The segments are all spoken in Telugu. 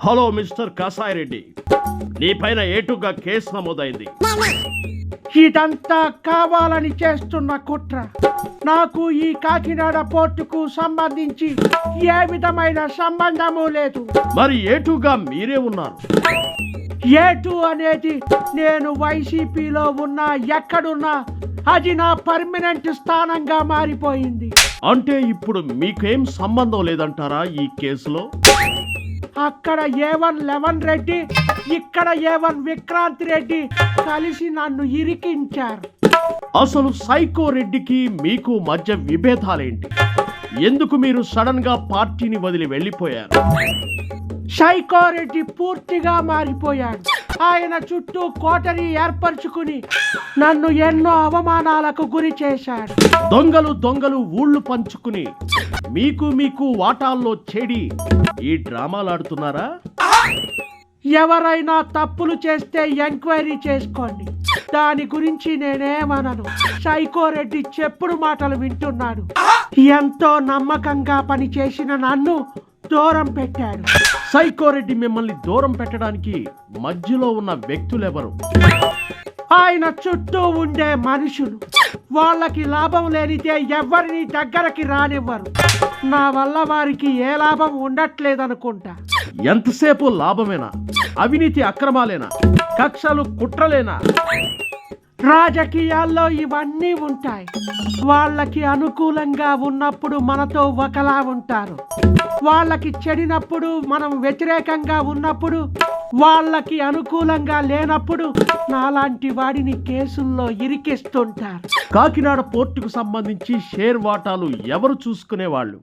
హలో మిస్టర్ కసాయిరెడ్డి, నీ పైన ఏటుగా కేసు నమోదైంది. ఇదంతా కావాలని చేస్తున్న కుట్ర. నాకు ఈ కాకినాడ పోర్టుకు సంబంధించి ఏ విధమైన సంబంధము లేదు. మరి ఏటుగా మీరే ఉన్నారు. ఏటు అనేది నేను వైసీపీలో ఉన్నా ఎక్కడున్నా అది నా పర్మనెంట్ స్థానంగా మారిపోయింది. అంటే ఇప్పుడు మీకేం సంబంధం లేదంటారా ఈ కేసులో? అక్కడ A1 లెవన్ రెడ్డి, ఇక్కడ A1 విక్రాంత్ రెడ్డి కలిసి నన్ను ఇరికించారు. అసలు సైకో రెడ్డికి మీకు మధ్య విభేదాలేంటి? ఎందుకు మీరు సడన్ గా పార్టీని వదిలి వెళ్ళిపోయారు? సైకో రెడ్డి పూర్తిగా మారిపోయాడు. ఆయన చుట్టూ కోటరీ ఏర్పరచుకుని నన్ను ఎన్నో అవమానాలకు గురి చేశాడు. దొంగలు ఊళ్ళు పంచుకుని మీకు వాటాల్లో చెడి ఈ డ్రామాలు ఆడుతున్నారా? ఎవరైనా తప్పులు చేస్తే ఎంక్వైరీ చేసుకోండి, దాని గురించి నేనేమనను. సైకో రెడ్డి చెప్పుడు మాటలు వింటున్నాడు. ఎంతో నమ్మకంగా పనిచేసిన నన్ను దూరం పెట్టాడు. సైకో రెడ్డి మిమ్మల్ని దూరం పెట్టడానికి మధ్యలో ఉన్న వ్యక్తులెవరు? ఆయన చుట్టూ ఉండే మనుషులు. వాళ్ళకి లాభం లేనిదే ఎవరిని దగ్గరకి రానివ్వరు. నా వల్ల వారికి ఏ లాభం ఉండట్లేదనుకుంటా. ఎంతసేపు లాభమేనా? అవినీతి అక్రమాలేనా? కక్షలు కుట్రలేనా? రాజకీయాల్లో ఇవన్నీ ఉంటాయి. వాళ్ళకి అనుకూలంగా ఉన్నప్పుడు మనతో ఒకలా ఉంటారు, వాళ్ళకి చెడినప్పుడు మనం వ్యతిరేకంగా ఉన్నప్పుడు, వాళ్ళకి అనుకూలంగా లేనప్పుడు నాలాంటి వాడిని కేసుల్లో ఇరికిస్తుంటారు. కాకినాడ పోర్టుకు సంబంధించి షేర్ వాటాలు ఎవరు చూసుకునేవాళ్ళు?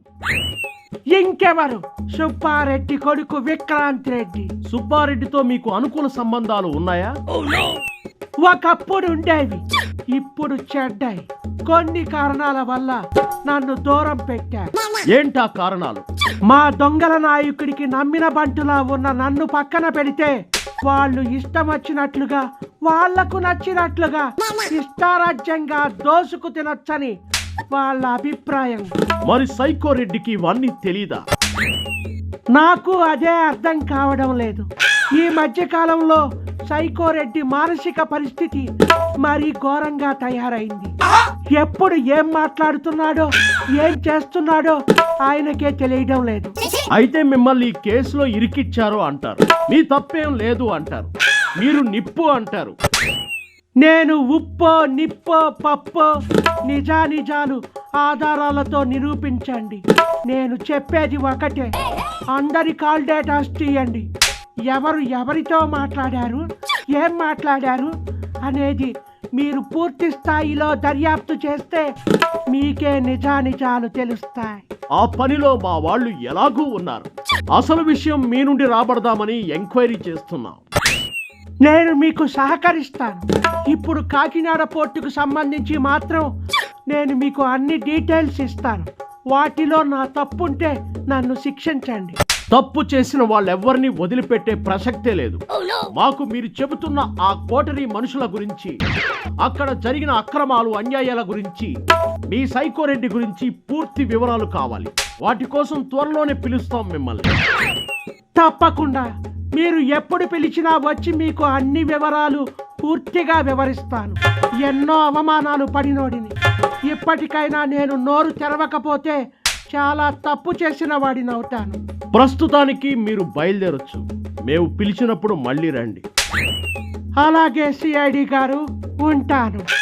ఇంకెవరు? సుబ్బారెడ్డి కొడుకు విక్రాంత్ రెడ్డి. సుబ్బారెడ్డితో మీకు అనుకూల సంబంధాలు ఉన్నాయా? ఒకప్పుడు ఉండేవి, ఇప్పుడు చెడ్డాయి. కొన్ని కారణాల వల్ల నన్ను దూరం పెట్టారు. ఏంటా కారణాలు? మా దొంగల నాయకుడికి నమ్మిన బంటులా ఉన్న నన్ను పక్కన పెడితే వాళ్ళు ఇష్టం వచ్చినట్లుగా, వాళ్లకు నచ్చినట్లుగా ఇష్టారాజ్యంగా దోసుకు తినొచ్చని వాళ్ళ అభిప్రాయం. మరి సైకో రెడ్డికి ఇవన్నీ తెలీదా? నాకు అదే అర్థం కావడం లేదు. ఈ మధ్య కాలంలో సైకో రెడ్డి మానసిక పరిస్థితి మరీ ఘోరంగా తయారైంది. ఎప్పుడు ఏం మాట్లాడుతున్నాడో, ఏం చేస్తున్నాడో ఆయనకే తెలియడం లేదు. అయితే మిమ్మల్ని ఈ కేసులో ఇరికిచ్చారు అంటారు, మీ తప్పేం లేదు అంటారు, మీరు నిప్పు అంటారు. నేను ఉప్పో నిప్పో పప్పో నిజానిజాలు ఆధారాలతో నిరూపించండి. నేను చెప్పేది ఒకటే, అందరి కాల్ డేటాస్ తీయండి. ఎవరు ఎవరితో మాట్లాడారు, ఏం మాట్లాడారు అనేది మీరు పూర్తి స్థాయిలో దర్యాప్తు చేస్తే మీకే నిజానిజాలు తెలుస్తాయి. ఆ పనిలో మా వాళ్ళు ఎలాగూ ఉన్నారు. అసలు విషయం మీ నుండి రాబడదామని ఎంక్వైరీ చేస్తున్నాం. నేను మీకు సహకరిస్తాను. ఇప్పుడు కాకినాడ పోర్టుకు సంబంధించి మాత్రం నేను మీకు అన్ని డీటెయిల్స్ ఇస్తాను. వాటిలో నా తప్పుంటే నన్ను శిక్షించండి. తప్పు చేసిన వాళ్ళెవ్వరిని వదిలిపెట్టే ప్రసక్తే లేదు. మాకు మీరు చెబుతున్న ఆ కోటరీ మనుషుల గురించి, అక్కడ జరిగిన అక్రమాలు అన్యాయాల గురించి, మీ సైకో రెడ్డి గురించి పూర్తి వివరాలు కావాలి. వాటి కోసం త్వరలోనే పిలుస్తాం మిమ్మల్ని. తప్పకుండా మీరు ఎప్పుడు పిలిచినా వచ్చి మీకు అన్ని వివరాలు పూర్తిగా వివరిస్తాను. ఎన్నో అవమానాలు పడినోడిని. ఇప్పటికైనా నేను నోరు తెరవకపోతే చాలా తప్పు చేసిన వాడినవుతాను. ప్రస్తుతానికి మీరు బయలుదేరొచ్చు. మేము పిలిచినప్పుడు మళ్ళీ రండి. అలాగే సిఐడి గారు, ఉంటాను.